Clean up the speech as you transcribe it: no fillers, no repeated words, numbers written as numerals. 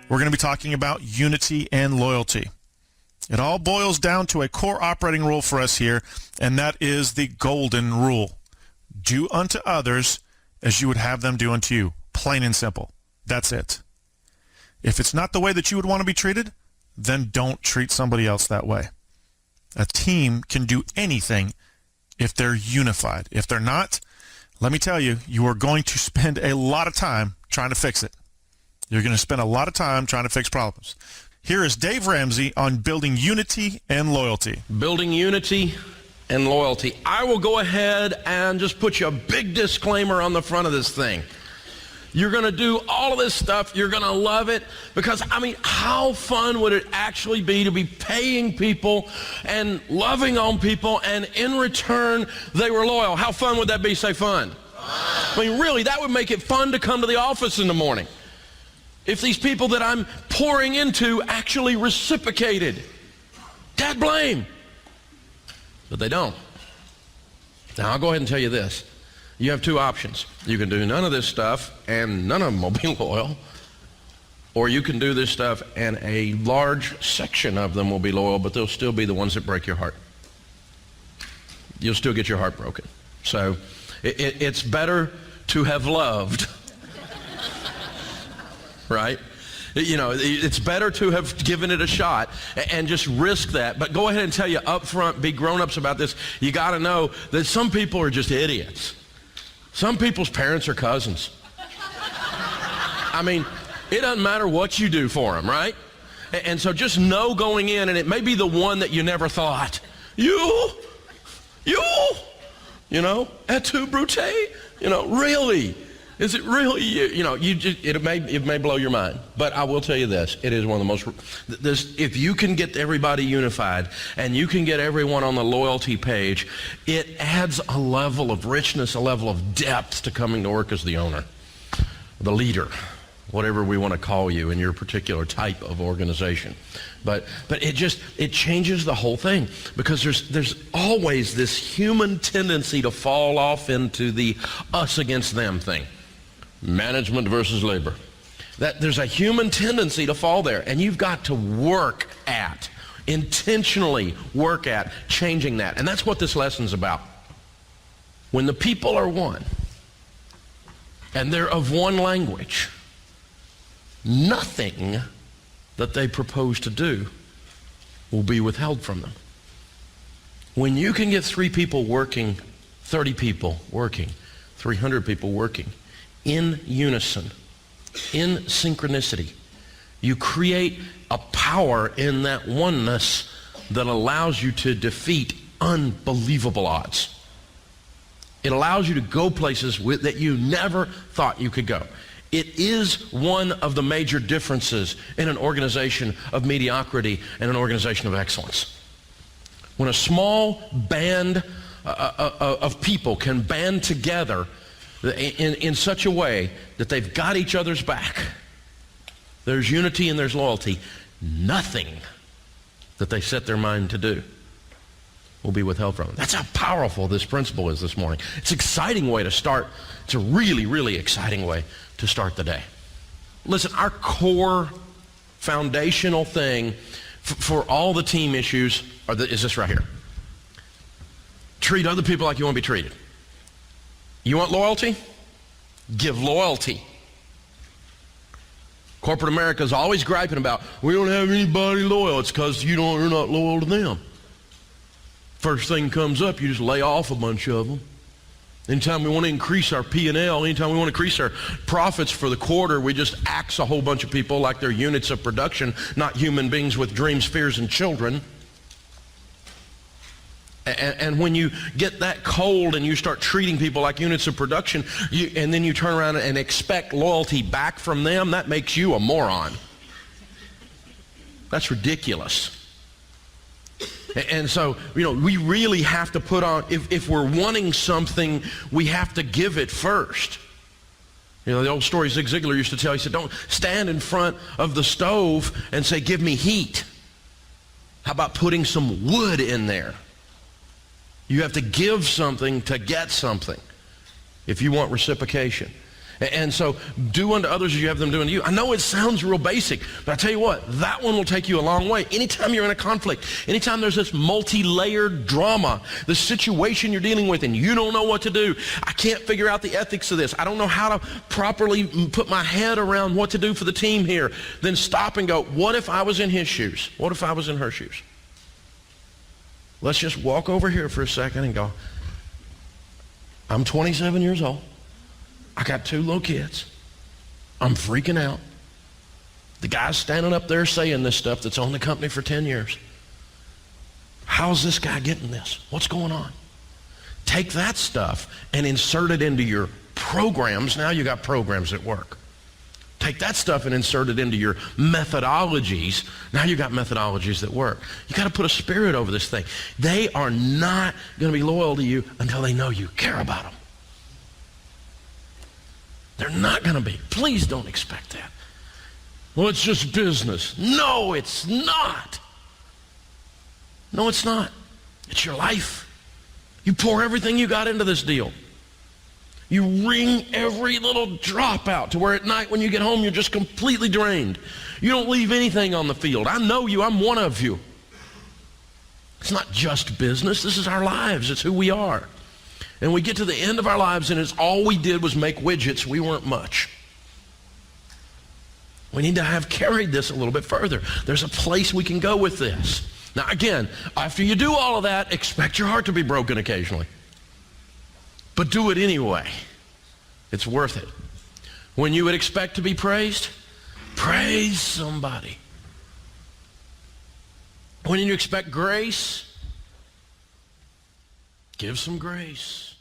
we're going to be talking about unity and loyalty. It all boils down to a core operating rule for us here, and that is the golden rule. Do unto others as you would have them do unto you. Plain and simple. That's it. If it's not the way that you would want to be treated, then don't treat somebody else that way. A team can do anything if they're unified. If they're not, let me tell you, you are going to spend a lot of time trying to fix it. You're going to spend a lot of time trying to fix problems. Here is Dave Ramsey on building unity and loyalty. Building unity and loyalty. I will go ahead and just put you a big disclaimer on the front of this thing. You're going to do all of this stuff. You're going to love it because, how fun would it actually be to be paying people and loving on people and in return they were loyal? How fun would that be? Say fun. Really, that would make it fun to come to the office in the morning. If these people that I'm pouring into actually reciprocated. Dad blame. But they don't. Now, I'll go ahead and tell you this. You have two options. You can do none of this stuff and none of them will be loyal. Or you can do this stuff and a large section of them will be loyal, but they'll still be the ones that break your heart. You'll still get your heart broken. So it's better to have loved, right? It's better to have given it a shot and just risk that. But go ahead and tell you up front, be grown-ups about this. You got to know that some people are just idiots. Some people's parents are cousins. It doesn't matter what you do for them, right? And so just know going in, and it may be the one that you never thought. You, et tu, Brute? Really? Is it really you? It may blow your mind, but I will tell you this: it is one of the most. If you can get everybody unified and you can get everyone on the loyalty page, it adds a level of richness, a level of depth to coming to work as the owner, the leader, whatever we want to call you in your particular type of organization. But it changes the whole thing because there's always this human tendency to fall off into the us against them thing. Management versus labor. That there's a human tendency to fall there, and you've got to intentionally work at changing that. And that's what this lesson's about. When the people are one and they're of one language, nothing that they propose to do will be withheld from them. When you can get 3 people working, 30 people working, 300 people working, in unison, in synchronicity, you create a power in that oneness that allows you to defeat unbelievable odds. It allows you to go places that you never thought you could go. It is one of the major differences in an organization of mediocrity and an organization of excellence. When a small band of people can band together in such a way that they've got each other's back, there's unity and there's loyalty, nothing that they set their mind to do will be withheld from them. That's how powerful this principle is this morning. It's an exciting way to start. It's a really, really exciting way to start the day. Listen, our core foundational thing for all the team issues is this right here. Treat other people like you want to be treated. You want loyalty? Give loyalty. Corporate America is always griping about, we don't have anybody loyal. It's because you're not loyal to them. First thing comes up, you just lay off a bunch of them. Anytime we want to increase our P&L, anytime we want to increase our profits for the quarter, we just axe a whole bunch of people like they're units of production, not human beings with dreams, fears, and children. And when you get that cold and you start treating people like units of production, and then you turn around and expect loyalty back from them, that makes you a moron. That's ridiculous. And so, we really have to put on, if we're wanting something, we have to give it first. The old story Zig Ziglar used to tell, he said, don't stand in front of the stove and say, give me heat. How about putting some wood in there? You have to give something to get something if you want reciprocation. And so do unto others as you have them do unto you. I know it sounds real basic, but I tell you what, that one will take you a long way. Anytime you're in a conflict, anytime there's this multi-layered drama, the situation you're dealing with and you don't know what to do, I can't figure out the ethics of this, I don't know how to properly put my head around what to do for the team here, then stop and go, what if I was in his shoes? What if I was in her shoes? Let's just walk over here for a second and go, I'm 27 years old. I got 2 little kids. I'm freaking out. The guy's standing up there saying this stuff that's owned the company for 10 years. How's this guy getting this? What's going on? Take that stuff and insert it into your programs. Now you got programs at work. Take that stuff and insert it into your methodologies. Now you got methodologies that work. You got to put a spirit over this thing. They are not going to be loyal to you until they know you care about them. They're not going to be. Please don't expect that. Well, it's just business. No, it's not. No, it's not. It's your life. You pour everything you got into this deal. You wring every little drop out to where at night when you get home, you're just completely drained. You don't leave anything on the field. I know you. I'm one of you. It's not just business. This is our lives. It's who we are. And we get to the end of our lives and it's all we did was make widgets. We weren't much. We need to have carried this a little bit further. There's a place we can go with this. Now again, after you do all of that, expect your heart to be broken occasionally. But do it anyway. It's worth it. When you would expect to be praised, praise somebody. When you expect grace, give some grace.